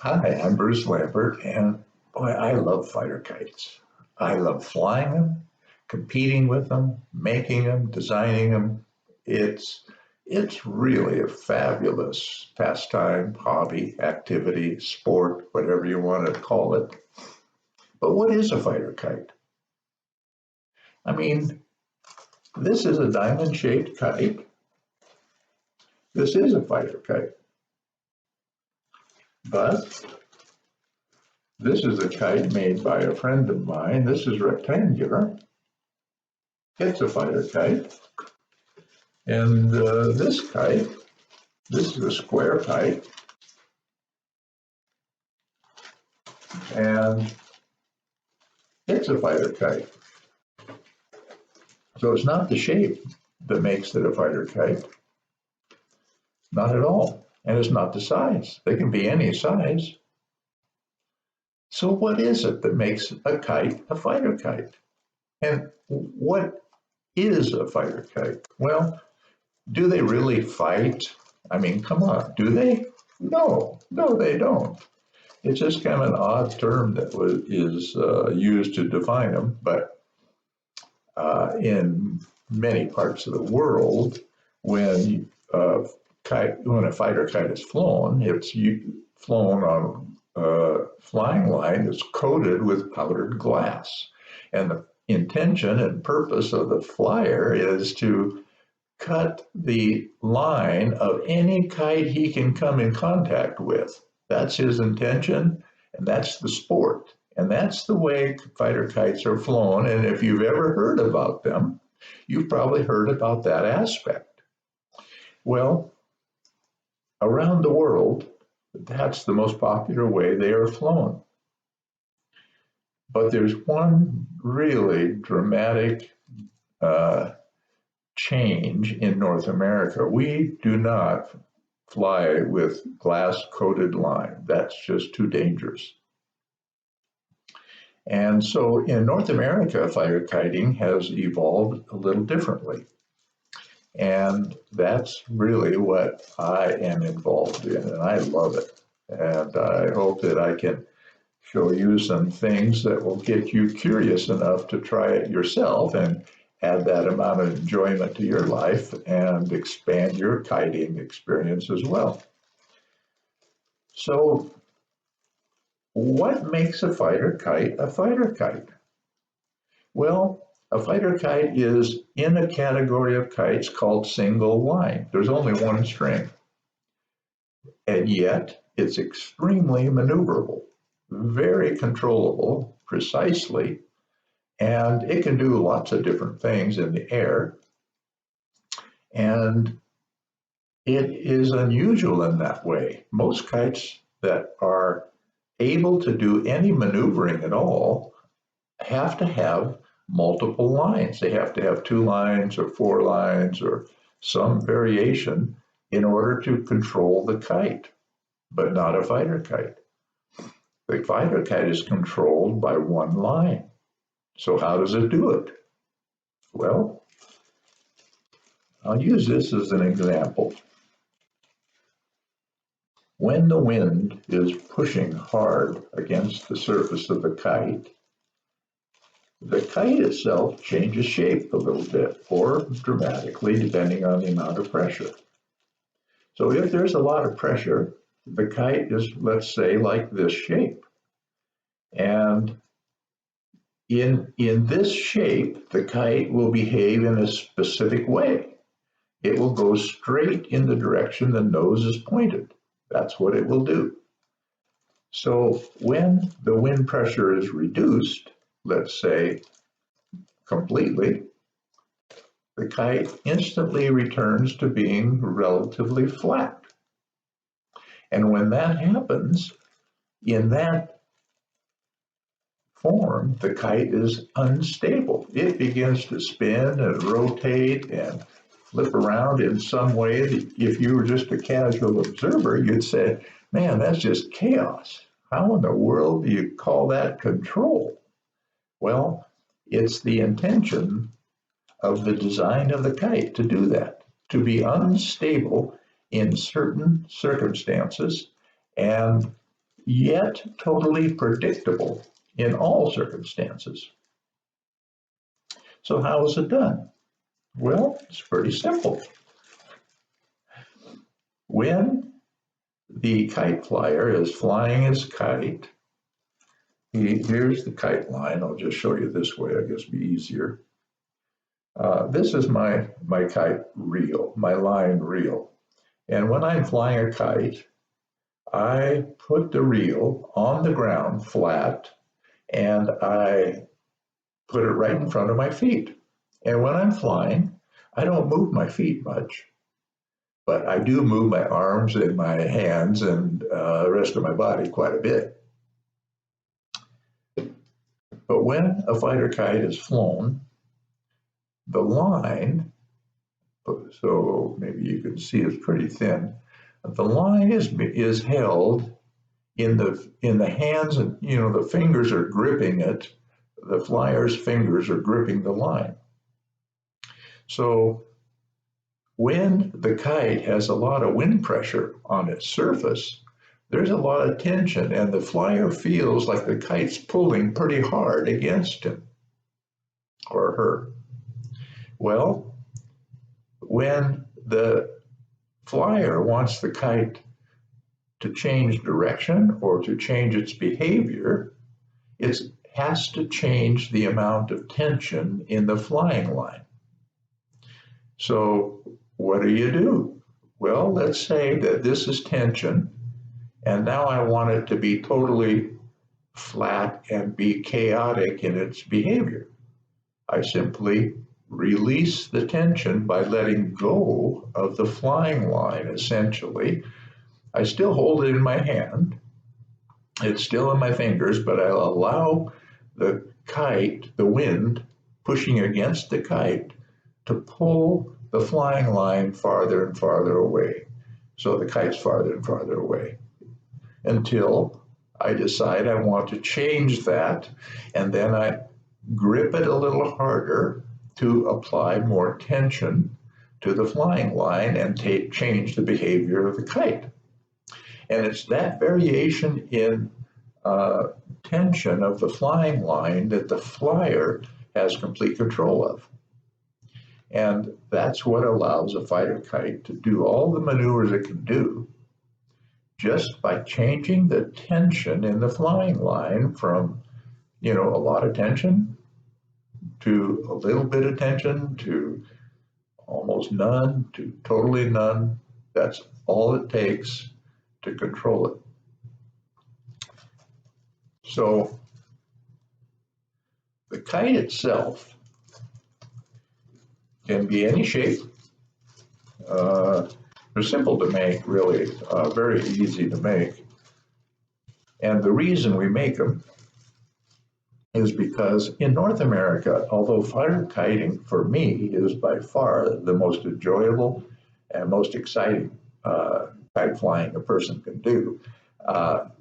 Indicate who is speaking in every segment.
Speaker 1: Hi, I'm Bruce Lambert, and boy, I love fighter kites. I love flying them, competing with them, making them, designing them. It's it's really a fabulous pastime, hobby, activity, sport, whatever you want to call it. But what is a fighter kite? I mean, this is a diamond-shaped kite. This is a fighter kite, but this is a kite made by a friend of mine. This is rectangular. It's a fighter kite. And this kite, this is a square kite, and it's a fighter kite. So it's not the shape that makes it a fighter kite, not at all. And it's not the size. They can be any size. So what is it that makes a kite a fighter kite? And what is a fighter kite? Well, do they really fight? I mean, come on, do they? No, they don't. It's just kind of an odd term that is used to define them, but in many parts of the world, when when a fighter kite is flown, it's flown on a flying line that's coated with powdered glass, and the intention and purpose of the flyer is to cut the line of any kite he can come in contact with. That's his intention, and that's the sport. And that's the way fighter kites are flown. And if you've ever heard about them, you've probably heard about that aspect. Well, around the world, that's the most popular way they are flown. But there's one really dramatic change in North America. We do not fly with glass coated line. That's just too dangerous. And so in North America, fighter kiting has evolved a little differently. And that's really what I am involved in, and I love it. And I hope that I can show you some things that will get you curious enough to try it yourself and add that amount of enjoyment to your life and expand your kiting experience as well. So, what makes a fighter kite a fighter kite? Well, a fighter kite is in a category of kites called single line. There's only one string, and yet it's extremely maneuverable, very controllable precisely, and it can do lots of different things in the air. And it is unusual in that way. Most kites that are able to do any maneuvering at all have to have multiple lines. They have to have 2 lines or 4 lines or some variation in order to control the kite, but not a fighter kite. The fighter kite is controlled by 1 line. So how does it do it? Well, I'll use this as an example. When the wind is pushing hard against the surface of the kite itself changes shape a little bit or dramatically depending on the amount of pressure. So if there's a lot of pressure, the kite is, let's say, like this shape. And in this shape, the kite will behave in a specific way. It will go straight in the direction the nose is pointed. That's what it will do. So when the wind pressure is reduced, let's say completely, the kite instantly returns to being relatively flat. And when that happens, in that form, the kite is unstable. It begins to spin and rotate and flip around in some way that if you were just a casual observer, you'd say, man, that's just chaos. How in the world do you call that control? Well, it's the intention of the design of the kite to do that, to be unstable in certain circumstances and yet totally predictable in all circumstances. So how is it done? Well, it's pretty simple. When the kite flyer is flying his kite, here's the kite line. I'll just show you this way, I guess it'd be easier. This is my kite reel, my line reel. And when I'm flying a kite, I put the reel on the ground flat and I put it right in front of my feet. And when I'm flying, I don't move my feet much, but I do move my arms and my hands and the rest of my body quite a bit. But when a fighter kite is flown, the line, so maybe you can see it's pretty thin, the line is held in the hands, and the fingers are gripping it. The flyer's fingers are gripping the line. So when the kite has a lot of wind pressure on its surface, there's a lot of tension, and the flyer feels like the kite's pulling pretty hard against him or her. Well, when the flyer wants the kite to change direction or to change its behavior, it has to change the amount of tension in the flying line. So what do? Well, let's say that this is tension, and now I want it to be totally flat and be chaotic in its behavior. I simply release the tension by letting go of the flying line, essentially. I still hold it in my hand. It's still in my fingers, but I'll allow the kite, the wind pushing against the kite, to pull the flying line farther and farther away. So the kite's farther and farther away until I decide I want to change that, and then I grip it a little harder to apply more tension to the flying line and change the behavior of the kite. And it's that variation in tension of the flying line that the flyer has complete control of. And that's what allows a fighter kite to do all the maneuvers it can do just by changing the tension in the flying line from, a lot of tension to a little bit of tension to almost none to totally none. That's all it takes to control it. So the kite itself can be any shape. They're simple to make, really, very easy to make. And the reason we make them is because in North America, although fighter kiting for me is by far the most enjoyable and most exciting kite flying a person can do,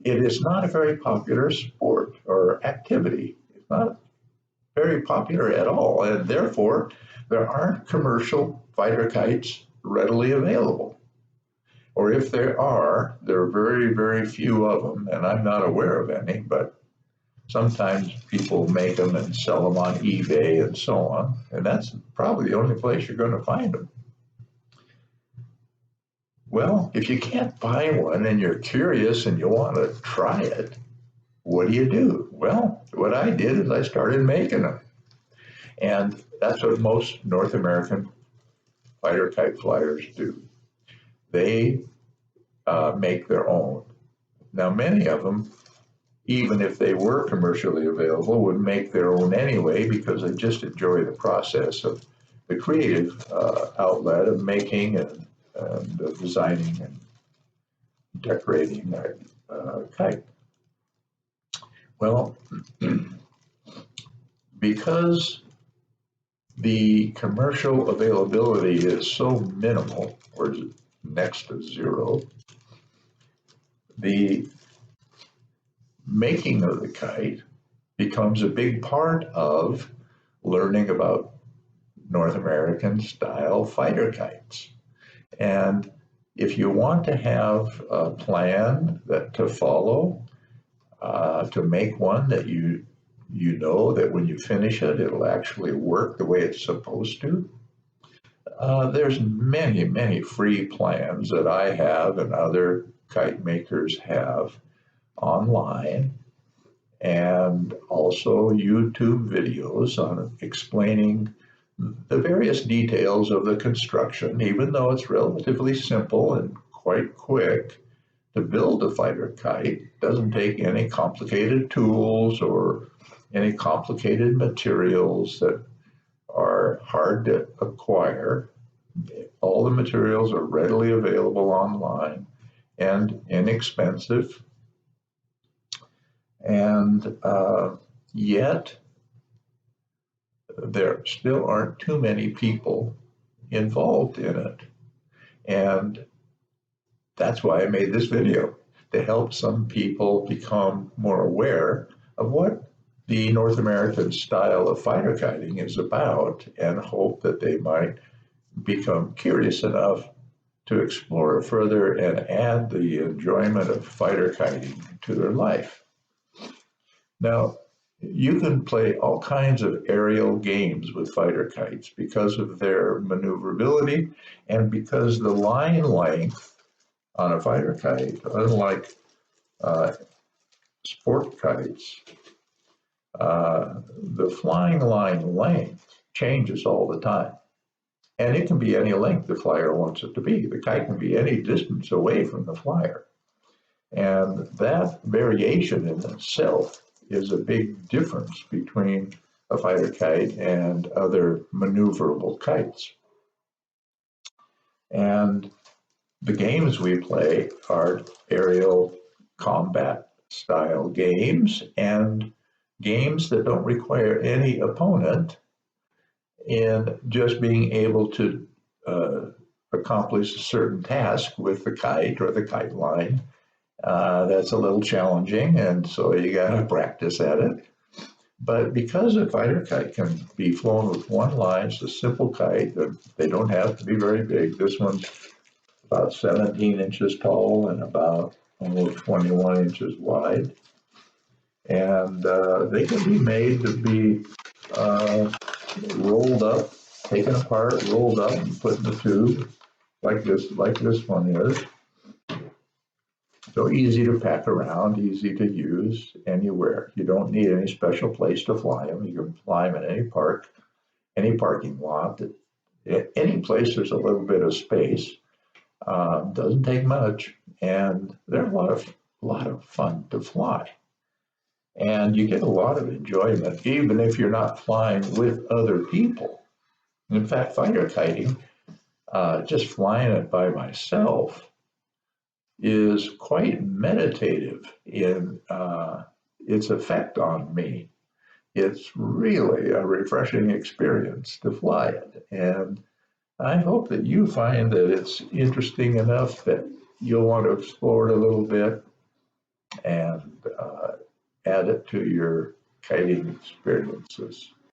Speaker 1: it is not a very popular sport or activity. It's not very popular at all, and therefore there aren't commercial fighter kites readily available. Or if there are very, very few of them, and I'm not aware of any, but sometimes people make them and sell them on eBay and so on, and that's probably the only place you're going to find them. Well, if you can't buy one and you're curious and you want to try it, what do? Well, what I did is I started making them. And that's what most North American fighter kite flyers do. They make their own. Now, many of them, even if they were commercially available, would make their own anyway because they just enjoy the process of the creative outlet of making and designing and decorating a kite. Well, because the commercial availability is so minimal, or next to zero, the making of the kite becomes a big part of learning about North American style fighter kites. And if you want to have a plan to follow, to make one that you know that when you finish it, it'll actually work the way it's supposed to. There's many free plans that I have and other kite makers have online, and also YouTube videos on explaining the various details of the construction. Even though it's relatively simple and quite quick to build a fighter kite, it doesn't take any complicated tools or any complicated materials that are hard to acquire. All the materials are readily available online and inexpensive. And yet, there still aren't too many people involved in it. And that's why I made this video, to help some people become more aware of what the North American style of fighter kiting is about, and hope that they might become curious enough to explore further and add the enjoyment of fighter kiting to their life. Now, you can play all kinds of aerial games with fighter kites because of their maneuverability and because the line length on a fighter kite, unlike sport kites, the flying line length changes all the time. And it can be any length the flyer wants it to be. The kite can be any distance away from the flyer. And that variation in itself is a big difference between a fighter kite and other maneuverable kites. And the games we play are aerial combat style games, and games that don't require any opponent in just being able to accomplish a certain task with the kite or the kite line. That's a little challenging, and so you got to practice at it. But because a fighter kite can be flown with one line, it's a simple kite. They don't have to be very big. This one's about 17 inches tall and about almost 21 inches wide. And they can be made to be rolled up, taken apart, rolled up, and put in the tube, like this one is. So easy to pack around, easy to use anywhere. You don't need any special place to fly them. You can fly them in any park, any parking lot, any place there's a little bit of space. Doesn't take much, and they're a lot of fun to fly. And you get a lot of enjoyment, even if you're not flying with other people. In fact, fighter kiting, just flying it by myself, is quite meditative in its effect on me. It's really a refreshing experience to fly it. And I hope that you find that it's interesting enough that you'll want to explore it a little bit and add it to your kiting experiences.